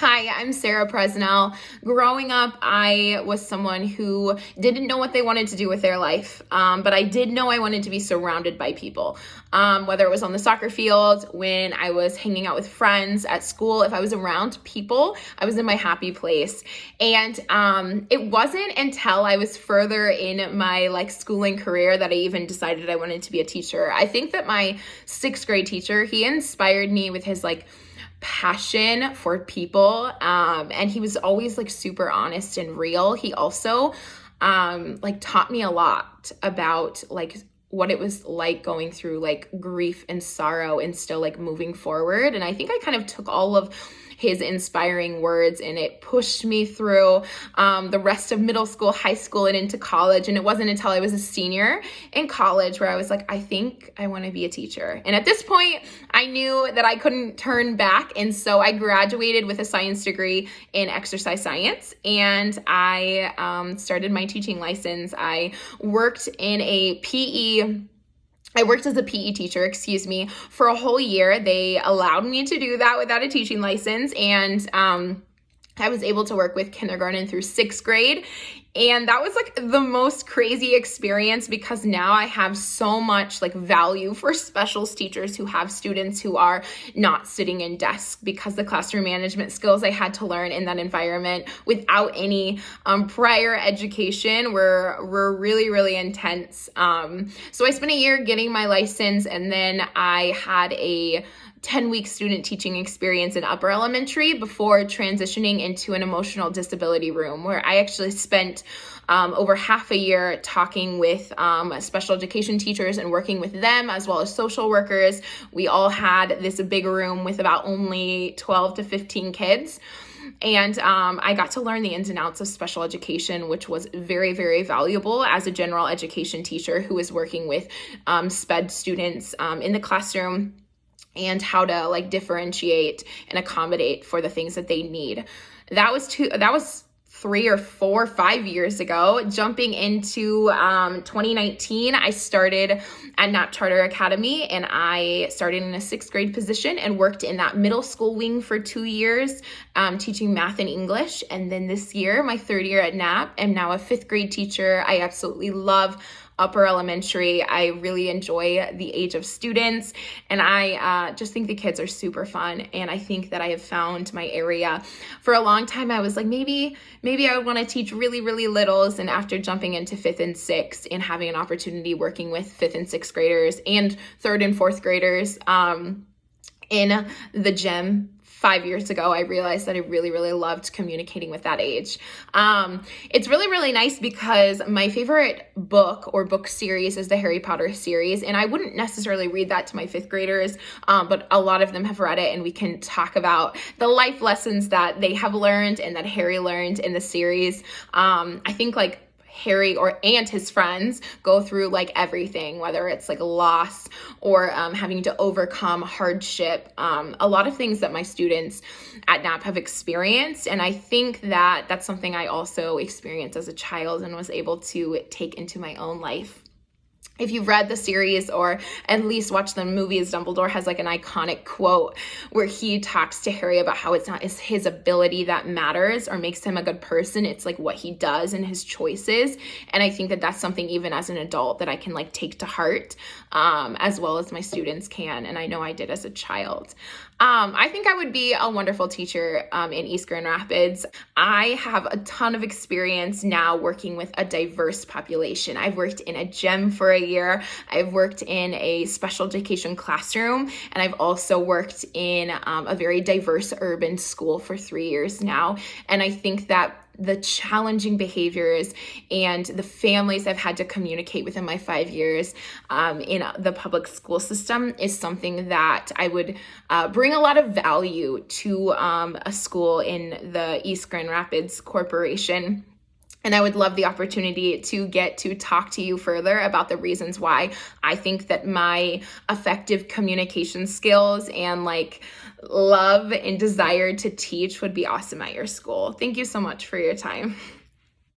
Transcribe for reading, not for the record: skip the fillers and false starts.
Hi, I'm Sarah Presnell. Growing up, I was someone who didn't know what they wanted to do with their life, but I did know I wanted to be surrounded by people. Whether it was on the soccer field, when I was hanging out with friends at school, if I was around people, I was in my happy place. And it wasn't until I was further in my schooling career that I even decided I wanted to be a teacher. I think that my sixth grade teacher, he inspired me with his passion for people, and he was always super honest and real. He also taught me a lot about what it was like going through grief and sorrow and still moving forward. And I think I kind of took all of his inspiring words and it pushed me through the rest of middle school, high school, and into college. And it wasn't until I was a senior in college where I was like, I think I want to be a teacher. And at this point, I knew that I couldn't turn back. And so I graduated with a science degree in exercise science, and I started my teaching license. I worked as a PE teacher, for a whole year. They allowed me to do that without a teaching license. And I was able to work with kindergarten through sixth grade. And that was the most crazy experience because now I have so much value for specials teachers who have students who are not sitting in desks, because the classroom management skills I had to learn in that environment without any prior education were really, really intense. So I spent a year getting my license, and then I had a 10-week student teaching experience in upper elementary before transitioning into an emotional disability room, where I actually spent over half a year talking with special education teachers and working with them as well as social workers. We all had this big room with about only 12 to 15 kids. And I got to learn the ins and outs of special education, which was very, very valuable as a general education teacher who was working with SPED students in the classroom, and how to differentiate and accommodate for the things that they need. That was 3 or 4 or 5 years ago. Jumping into 2019, I started at Knapp Charter Academy, and I started in a sixth grade position and worked in that middle school wing for 2 years, teaching math and English. And then this year, my third year at Knapp, I'm now a fifth grade teacher. I absolutely love upper elementary. I really enjoy the age of students, and I just think the kids are super fun. And I think that I have found my area. For a long time, I was like, maybe I would want to teach really, really littles. And after jumping into fifth and sixth and having an opportunity working with fifth and sixth graders and third and fourth graders in the gym 5 years ago, I realized that I really, really loved communicating with that age. It's really, really nice because my favorite book or book series is the Harry Potter series. And I wouldn't necessarily read that to my fifth graders, but a lot of them have read it, and we can talk about the life lessons that they have learned and that Harry learned in the series. I think Harry and his friends go through everything, whether it's loss or having to overcome hardship, a lot of things that my students at Knapp have experienced. And I think that that's something I also experienced as a child and was able to take into my own life. If you've read the series or at least watched the movies, Dumbledore has an iconic quote where he talks to Harry about how it's not his ability that matters or makes him a good person. It's what he does and his choices. And I think that that's something even as an adult that I can take to heart, as well as my students can. And I know I did as a child. I think I would be a wonderful teacher in East Grand Rapids. I have a ton of experience now working with a diverse population. I've worked in a gym for a year. I've worked in a special education classroom, and I've also worked in a very diverse urban school for 3 years now. And I think that the challenging behaviors and the families I've had to communicate with in my 5 years in the public school system is something that I would bring a lot of value to a school in the East Grand Rapids Corporation. And I would love the opportunity to get to talk to you further about the reasons why I think that my effective communication skills and love and desire to teach would be awesome at your school. Thank you so much for your time.